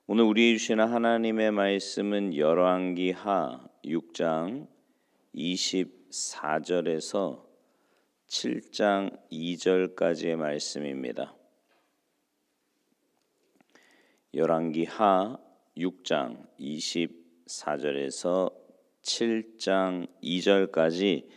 오늘 우리 주시는 하나님의 말씀은 열왕기하 6장 24절에서 7장 2절까지의 말씀입니다. 열왕기하 6장 24절에서 7장 2절까지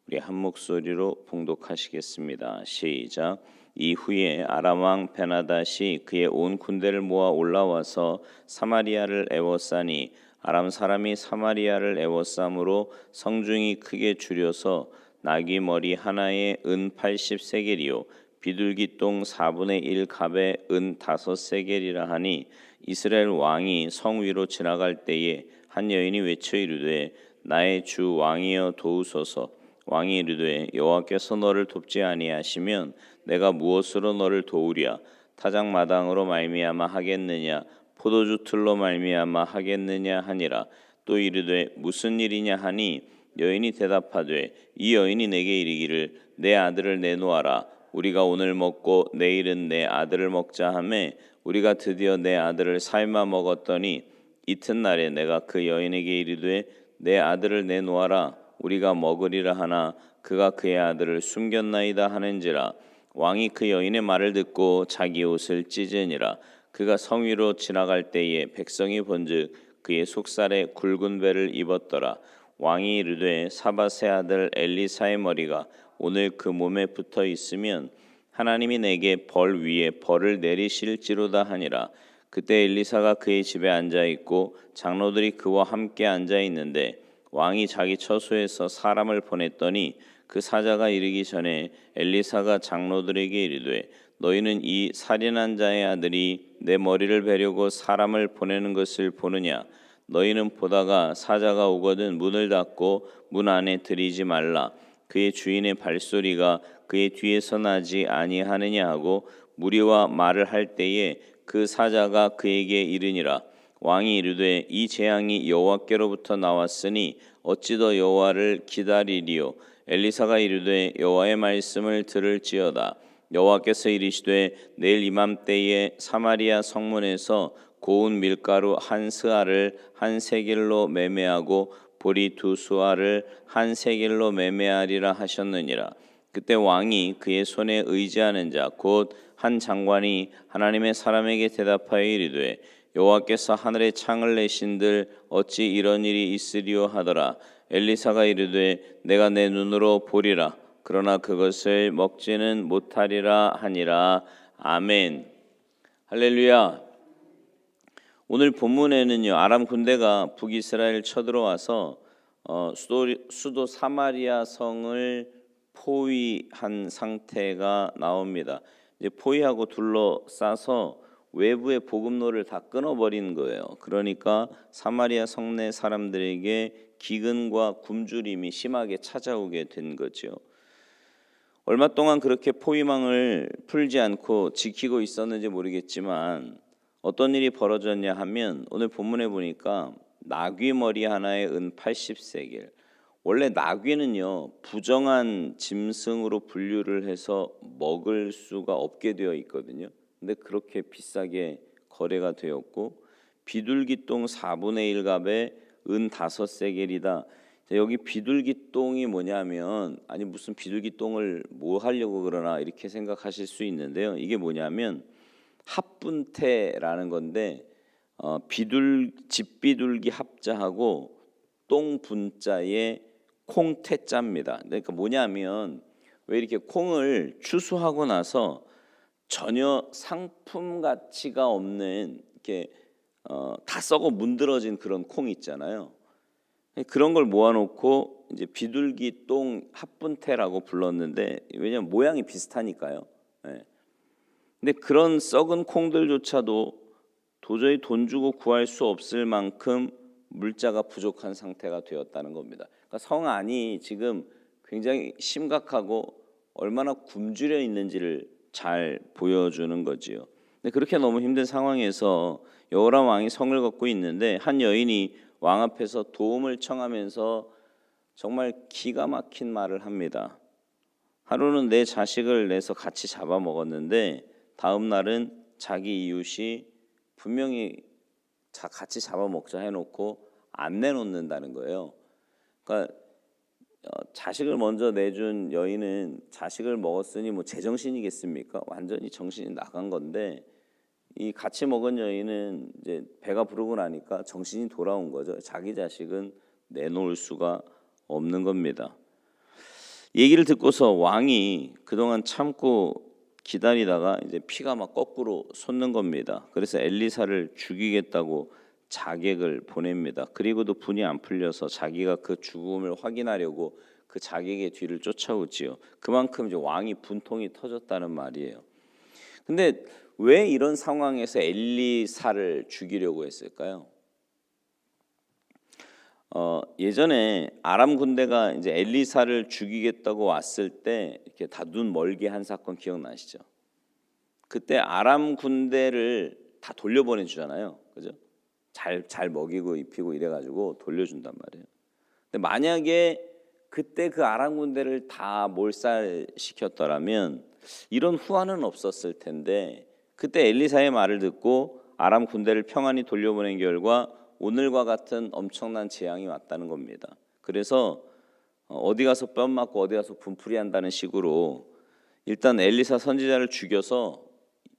우리 한 목소리로 봉독하시겠습니다. 시작. 이후에 아람 왕 베나닷이 그의 온 군대를 모아 올라와서 사마리아를 애워싸니 아람 사람이 사마리아를 애워싸므로 성중이 크게 줄여서 나귀 머리 하나에 은 80세겔이요 비둘기 똥 4분의 1 갑에 은 5세겔이라 하니 이스라엘 왕이 성 위로 지나갈 때에 한 여인이 외쳐 이르되 나의 주 왕이여 도우소서. 왕이 이르되 여호와께서 너를 돕지 아니하시면 내가 무엇으로 너를 도우랴. 타작마당으로 말미암아 하겠느냐 포도주 틀로 말미암아 하겠느냐 하니라. 또 이르되 무슨 일이냐 하니 여인이 대답하되 이 여인이 내게 이르기를 내 아들을 내놓아라. 우리가 오늘 먹고 내일은 내 아들을 먹자 하매 우리가 드디어 내 아들을 삶아 먹었더니 이튿날에 내가 그 여인에게 이르되 내 아들을 내놓아라. 우리가 먹으리라 하나 그가 그의 아들을 숨겼나이다 하는지라. 왕이 그 여인의 말을 듣고 자기 옷을 찢으니라. 그가 성 위로 지나갈 때에 백성이 본즉 그의 속살에 굵은 배를 입었더라. 왕이 이르되 사밧의 아들 엘리사의 머리가 오늘 그 몸에 붙어 있으면 하나님이 내게 벌 위에 벌을 내리실지로다 하니라. 그때 엘리사가 그의 집에 앉아 있고 장로들이 그와 함께 앉아 있는데 왕이 자기 처소에서 사람을 보냈더니 그 사자가 이르기 전에 엘리사가 장로들에게 이르되 너희는 이 살인한 자의 아들이 내 머리를 베려고 사람을 보내는 것을 보느냐. 너희는 보다가 사자가 오거든 문을 닫고 문 안에 들이지 말라. 그의 주인의 발소리가 그의 뒤에서 나지 아니하느냐 하고 무리와 말을 할 때에 그 사자가 그에게 이르니라. 왕이 이르되 이 재앙이 여호와께로부터 나왔으니 어찌 더 여호와를 기다리리요. 엘리사가 이르되 여호와의 말씀을 들을지어다. 여호와께서 이르시되 내일 이맘때에 사마리아 성문에서 고운 밀가루 한 스아를 한 세겔로 매매하고 보리 2수아를 한 세겔로 매매하리라 하셨느니라. 그때 왕이 그의 손에 의지하는 자 곧 한 장관이 하나님의 사람에게 대답하여 이르되 여호와께서 하늘에 창을 내신들 어찌 이런 일이 있으리요 하더라. 엘리사가 이르되 내가 내 눈으로 보리라. 그러나 그것을 먹지는 못하리라 하니라. 아멘. 할렐루야. 오늘 본문에는요 아람 군대가 북이스라엘 쳐들어와서 수도 사마리아 성을 포위한 상태가 나옵니다. 이제 포위하고 둘러싸서 외부의 복음로를 다 끊어버린 거예요. 그러니까 사마리아 성내 사람들에게 기근과 굶주림이 심하게 찾아오게 된 거죠. 얼마 동안 그렇게 포위망을 풀지 않고 지키고 있었는지 모르겠지만 어떤 일이 벌어졌냐 하면 오늘 본문에 보니까 나귀 머리 하나에 은 80세겔. 원래 나귀는요 부정한 짐승으로 분류를 해서 먹을 수가 없게 되어 있거든요. 근데 그렇게 비싸게 거래가 되었고 비둘기 똥 4분의 1 갑에 은 5세겔이다. 여기 비둘기 똥이 뭐냐면 아니 무슨 비둘기 똥을 뭐 하려고 그러나 이렇게 생각하실 수 있는데요. 이게 뭐냐면 합분태라는 건데 집비둘기 합자하고 똥분자에 콩태자입니다. 그러니까 뭐냐면 왜 이렇게 콩을 추수하고 나서 전혀 상품 가치가 없는 이렇게 다 썩어 문드러진 그런 콩 있잖아요. 그런 걸 모아놓고 이제 비둘기 똥 합분태라고 불렀는데 왜냐하면 모양이 비슷하니까요. 네. 근데 그런 썩은 콩들조차도 도저히 돈 주고 구할 수 없을 만큼 물자가 부족한 상태가 되었다는 겁니다. 그러니까 성 안이 지금 굉장히 심각하고 얼마나 굶주려 있는지를 잘 보여주는 거지요. 근데 그렇게 너무 힘든 상황에서 여호람 왕이 성을 걷고 있는데 한 여인이 왕 앞에서 도움을 청하면서 정말 기가 막힌 말을 합니다. 하루는 내 자식을 내서 같이 잡아먹었는데 다음 날은 자기 이웃이 분명히 같이 잡아먹자 해놓고 안 내놓는다는 거예요. 그러니까 자식을 먼저 내준 여인은 자식을 먹었으니 뭐 제정신이겠습니까? 완전히 정신이 나간 건데 이 같이 먹은 여인은 이제 배가 부르고 나니까 정신이 돌아온 거죠. 자기 자식은 내놓을 수가 없는 겁니다. 얘기를 듣고서 왕이 그동안 참고 기다리다가 이제 피가 막 거꾸로 솟는 겁니다. 그래서 엘리사를 죽이겠다고 자객을 보냅니다. 그리고도 분이 안 풀려서 자기가 그 죽음을 확인하려고 그 자객의 뒤를 쫓아오지요. 그만큼 이제 왕이 분통이 터졌다는 말이에요. 근데 왜 이런 상황에서 엘리사를 죽이려고 했을까요? 예전에 아람 군대가 이제 엘리사를 죽이겠다고 왔을 때 이렇게 다 눈 멀게 한 사건 기억나시죠? 그때 아람 군대를 다 돌려보내 주잖아요, 그죠? 잘 먹이고 입히고 이래가지고 돌려준단 말이에요. 근데 만약에 그때 그 아람 군대를 다 몰살시켰더라면 이런 후환은 없었을 텐데 그때 엘리사의 말을 듣고 아람 군대를 평안히 돌려보낸 결과 오늘과 같은 엄청난 재앙이 왔다는 겁니다. 그래서 어디 가서 뺨 맞고 어디 가서 분풀이 한다는 식으로 일단 엘리사 선지자를 죽여서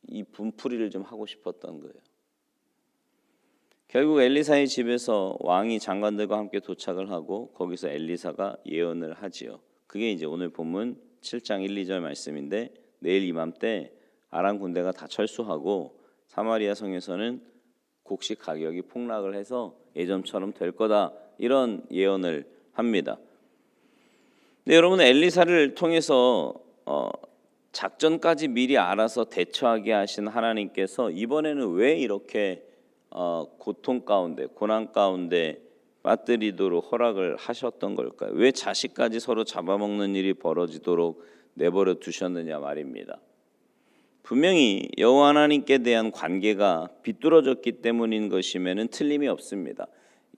이 분풀이를 좀 하고 싶었던 거예요. 결국 엘리사의 집에서 왕이 장관들과 함께 도착을 하고 거기서 엘리사가 예언을 하지요. 그게 이제 오늘 본문 7장 1, 2절 말씀인데 내일 이맘때 아람 군대가 다 철수하고 사마리아 성에서는 곡식 가격이 폭락을 해서 예전처럼 될 거다 이런 예언을 합니다. 근데 여러분 엘리사를 통해서 작전까지 미리 알아서 대처하게 하신 하나님께서 이번에는 왜 이렇게 고통 가운데 고난 가운데 빠뜨리도록 허락을 하셨던 걸까요? 왜 자식까지 서로 잡아먹는 일이 벌어지도록 내버려 두셨느냐 말입니다. 분명히 여호와 하나님께 대한 관계가 비뚤어졌기 때문인 것임에는 틀림이 없습니다.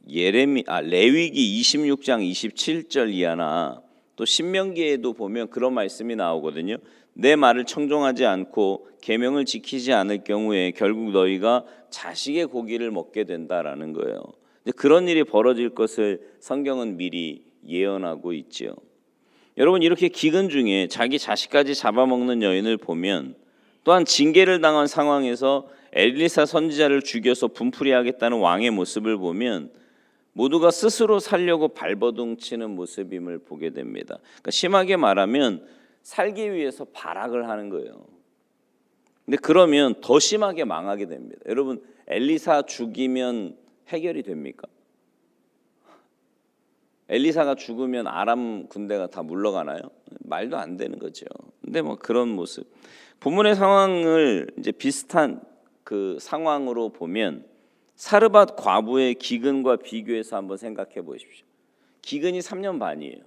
레위기 26장 27절 이하나 또 신명기에도 보면 그런 말씀이 나오거든요. 내 말을 청종하지 않고 계명을 지키지 않을 경우에 결국 너희가 자식의 고기를 먹게 된다라는 거예요. 그런 일이 벌어질 것을 성경은 미리 예언하고 있지요. 여러분 이렇게 기근 중에 자기 자식까지 잡아먹는 여인을 보면 또한 징계를 당한 상황에서 엘리사 선지자를 죽여서 분풀이하겠다는 왕의 모습을 보면 모두가 스스로 살려고 발버둥치는 모습임을 보게 됩니다. 그러니까 심하게 말하면 살기 위해서 발악을 하는 거예요. 근데 그러면 더 심하게 망하게 됩니다. 여러분 엘리사 죽이면 해결이 됩니까? 엘리사가 죽으면 아람 군대가 다 물러가나요? 말도 안 되는 거죠. 근데 뭐 그런 모습. 본문의 상황을 이제 비슷한 그 상황으로 보면 사르밧 과부의 기근과 비교해서 한번 생각해 보십시오. 기근이 3년 반이에요.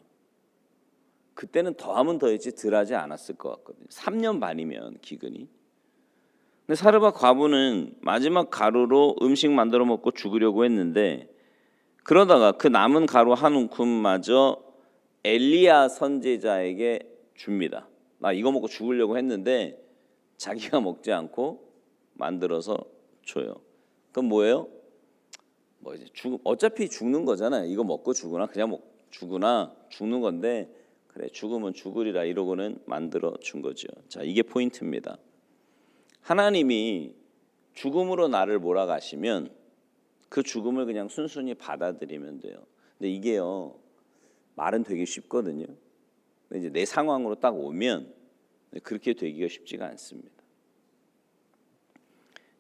그때는 더하면 더했지 덜하지 않았을 것 같거든요. 3년 반이면 기근이. 근데 사르밧 과부는 마지막 가루로 음식 만들어 먹고 죽으려고 했는데 그러다가 그 남은 가루 한 움큼마저 엘리야 선지자에게 줍니다. 나 이거 먹고 죽으려고 했는데 자기가 먹지 않고 만들어서 줘요. 그럼 뭐예요? 뭐 이제 어차피 죽는 거잖아요. 이거 먹고 죽으나 그냥 죽으나 죽는 건데 그래 죽으면 죽으리라 이러고는 만들어 준 거죠. 자, 이게 포인트입니다. 하나님이 죽음으로 나를 몰아가시면 그 죽음을 그냥 순순히 받아들이면 돼요. 근데 이게요 말은 되게 쉽거든요. 근데 이제 내 상황으로 딱 오면 그렇게 되기가 쉽지가 않습니다.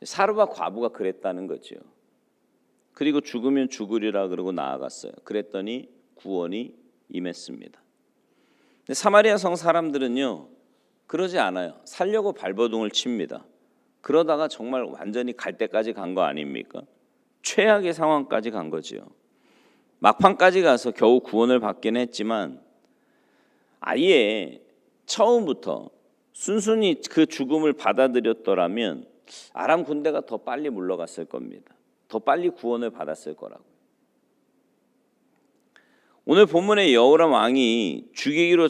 사르밧 과부가 그랬다는 거죠. 그리고 죽으면 죽으리라 그러고 나아갔어요. 그랬더니 구원이 임했습니다. 근데 사마리아 성 사람들은요 그러지 않아요. 살려고 발버둥을 칩니다. 그러다가 정말 완전히 갈 때까지 간 거 아닙니까? 최악의 상황까지 간 거지요. 막판까지 가서 겨우 구원을 받긴 했지만 아예 처음부터 순순히 그 죽음을 받아들였더라면 아람 군대가 더 빨리 물러갔을 겁니다. 더 빨리 구원을 받았을 거라고. 오늘 본문의 여호람 왕이 죽기로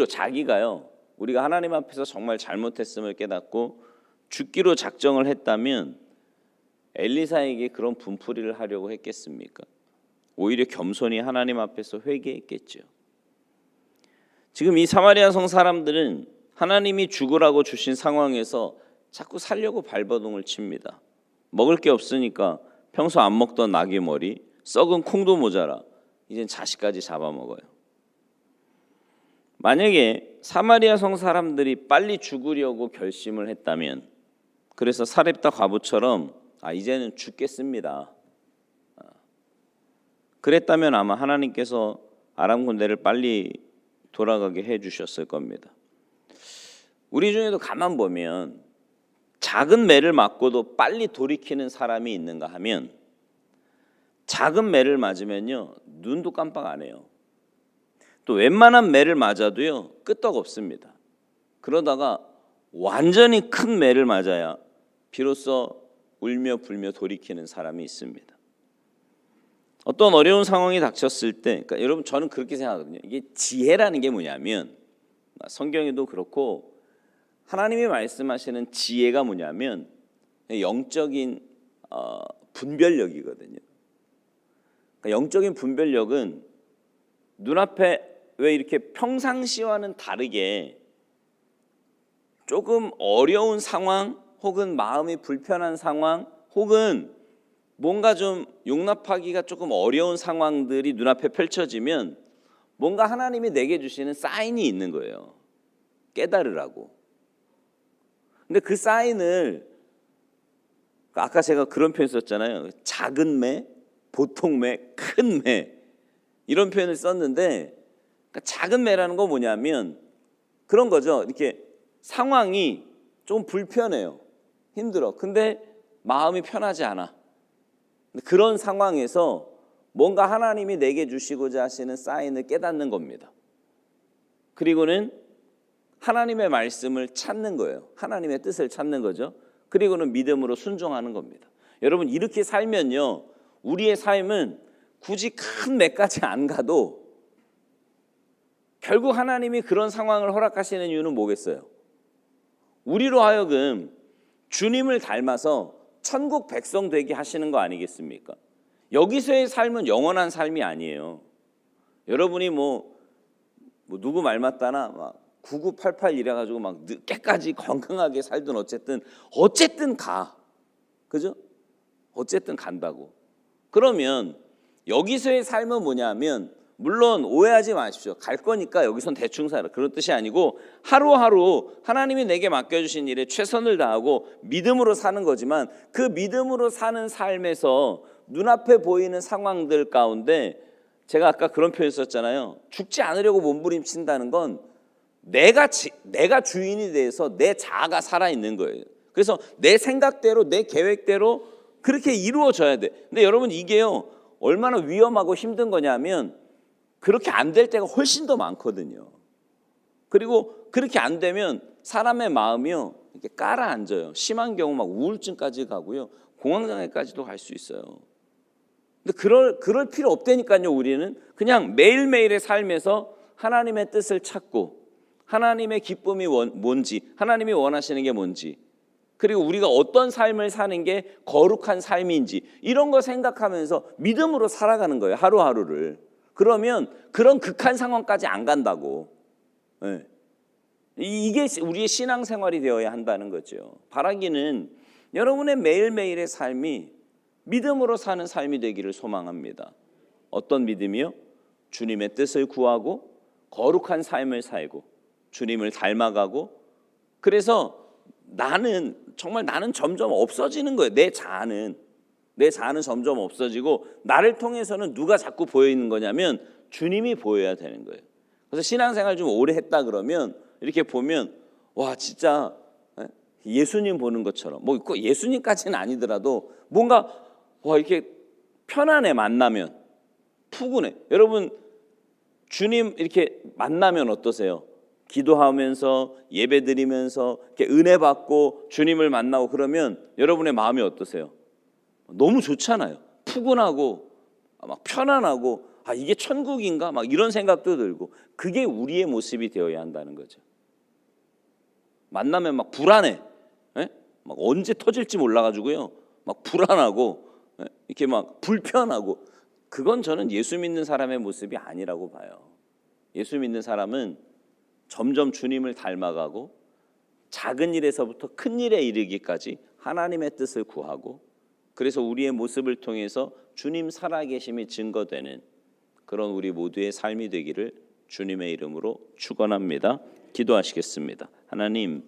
자기가요. 우리가 하나님 앞에서 정말 잘못했음을 깨닫고 죽기로 작정을 했다면 엘리사에게 그런 분풀이를 하려고 했겠습니까? 오히려 겸손히 하나님 앞에서 회개했겠죠. 지금 이 사마리아 성 사람들은 하나님이 죽으라고 주신 상황에서 자꾸 살려고 발버둥을 칩니다. 먹을 게 없으니까 평소 안 먹던 나귀머리, 썩은 콩도 모자라 이젠 자식까지 잡아먹어요. 만약에 사마리아 성 사람들이 빨리 죽으려고 결심을 했다면, 그래서 사렙다 과부처럼 이제는 죽겠습니다, 그랬다면 아마 하나님께서 아람 군대를 빨리 돌아가게 해주셨을 겁니다. 우리 중에도 가만 보면 작은 매를 맞고도 빨리 돌이키는 사람이 있는가 하면, 작은 매를 맞으면요 눈도 깜빡 안 해요. 또 웬만한 매를 맞아도요 끄떡없습니다. 그러다가 완전히 큰 매를 맞아야 비로소 울며 불며 돌이키는 사람이 있습니다. 어떤 어려운 상황이 닥쳤을 때, 그러니까 여러분 저는 그렇게 생각하거든요. 이게 지혜라는 게 뭐냐면, 성경에도 그렇고 하나님이 말씀하시는 지혜가 뭐냐면 영적인 분별력이거든요. 그러니까 영적인 분별력은 눈앞에 왜 이렇게 평상시와는 다르게 조금 어려운 상황, 혹은 마음이 불편한 상황, 혹은 뭔가 좀 용납하기가 조금 어려운 상황들이 눈앞에 펼쳐지면 뭔가 하나님이 내게 주시는 사인이 있는 거예요. 깨달으라고. 근데 그 사인을, 아까 제가 그런 표현 썼잖아요. 작은 매, 보통 매, 큰 매, 이런 표현을 썼는데, 그러니까 작은 매라는 거 뭐냐면 그런 거죠. 이렇게 상황이 좀 불편해요. 힘들어. 근데 마음이 편하지 않아. 그런 상황에서 뭔가 하나님이 내게 주시고자 하시는 사인을 깨닫는 겁니다. 그리고는 하나님의 말씀을 찾는 거예요. 하나님의 뜻을 찾는 거죠. 그리고는 믿음으로 순종하는 겁니다. 여러분 이렇게 살면요 우리의 삶은 굳이 큰 매까지 안 가도 결국 하나님이 그런 상황을 허락하시는 이유는 뭐겠어요? 우리로 하여금 주님을 닮아서 천국 백성 되게 하시는 거 아니겠습니까? 여기서의 삶은 영원한 삶이 아니에요. 여러분이 뭐 누구 말 맞다나 막 9988 이래가지고 막 늦게까지 건강하게 살든 어쨌든 가. 그죠? 어쨌든 간다고. 그러면 여기서의 삶은 뭐냐면, 물론 오해하지 마십시오. 갈 거니까 여기선 대충 살아, 그런 뜻이 아니고 하루하루 하나님이 내게 맡겨주신 일에 최선을 다하고 믿음으로 사는 거지만, 그 믿음으로 사는 삶에서 눈앞에 보이는 상황들 가운데 제가 아까 그런 표현 썼잖아요. 죽지 않으려고 몸부림친다는 건 내가 주인이 돼서 내 자아가 살아있는 거예요. 그래서 내 생각대로 내 계획대로 그렇게 이루어져야 돼. 근데 여러분 이게요 얼마나 위험하고 힘든 거냐면 그렇게 안 될 때가 훨씬 더 많거든요. 그리고 그렇게 안 되면 사람의 마음이요 이렇게 깔아앉아요. 심한 경우 막 우울증까지 가고요 공황장애까지도 갈 수 있어요. 근데 그럴 필요 없다니까요. 우리는 그냥 매일매일의 삶에서 하나님의 뜻을 찾고 하나님의 기쁨이 뭔지, 하나님이 원하시는 게 뭔지, 그리고 우리가 어떤 삶을 사는 게 거룩한 삶인지 이런 거 생각하면서 믿음으로 살아가는 거예요. 하루하루를. 그러면 그런 극한 상황까지 안 간다고. 네. 이게 우리의 신앙생활이 되어야 한다는 거죠. 바라기는 여러분의 매일매일의 삶이 믿음으로 사는 삶이 되기를 소망합니다. 어떤 믿음이요? 주님의 뜻을 구하고 거룩한 삶을 살고 주님을 닮아가고, 그래서 나는 점점 없어지는 거예요. 내 자아는 점점 없어지고 나를 통해서는 누가 자꾸 보이는 거냐면 주님이 보여야 되는 거예요. 그래서 신앙생활 좀 오래 했다 그러면 이렇게 보면 와 진짜 예수님 보는 것처럼, 뭐 예수님까지는 아니더라도 뭔가 와 이렇게 편안해. 만나면 푸근해. 여러분 주님 이렇게 만나면 어떠세요? 기도하면서 예배드리면서 이렇게 은혜 받고 주님을 만나고 그러면 여러분의 마음이 어떠세요? 너무 좋잖아요. 푸근하고 막 편안하고 이게 천국인가? 막 이런 생각도 들고, 그게 우리의 모습이 되어야 한다는 거죠. 만나면 막 불안해. 막 언제 터질지 몰라가지고요. 막 불안하고 이렇게 막 불편하고, 그건 저는 예수 믿는 사람의 모습이 아니라고 봐요. 예수 믿는 사람은 점점 주님을 닮아가고 작은 일에서부터 큰 일에 이르기까지 하나님의 뜻을 구하고, 그래서 우리의 모습을 통해서 주님 살아계심이 증거되는 그런 우리 모두의 삶이 되기를 주님의 이름으로 축원합니다. 기도하시겠습니다. 하나님,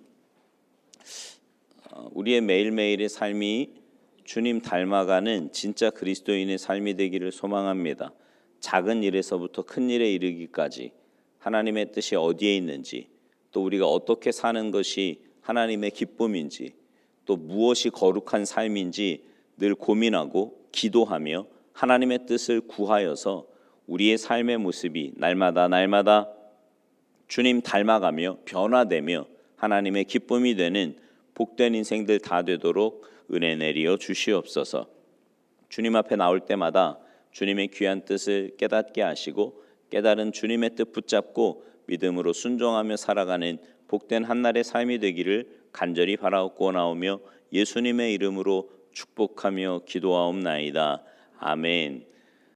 우리의 매일매일의 삶이 주님 닮아가는 진짜 그리스도인의 삶이 되기를 소망합니다. 작은 일에서부터 큰 일에 이르기까지 하나님의 뜻이 어디에 있는지, 또 우리가 어떻게 사는 것이 하나님의 기쁨인지, 또 무엇이 거룩한 삶인지 늘 고민하고 기도하며 하나님의 뜻을 구하여서 우리의 삶의 모습이 날마다 주님 닮아가며 변화되며 하나님의 기쁨이 되는 복된 인생들 다 되도록 은혜 내리어 주시옵소서. 주님 앞에 나올 때마다 주님의 귀한 뜻을 깨닫게 하시고 깨달은 주님의 뜻 붙잡고 믿음으로 순종하며 살아가는 복된 한날의 삶이 되기를 간절히 바라옵고나오며 예수님의 이름으로 축복하며 기도하옵나이다. 아멘.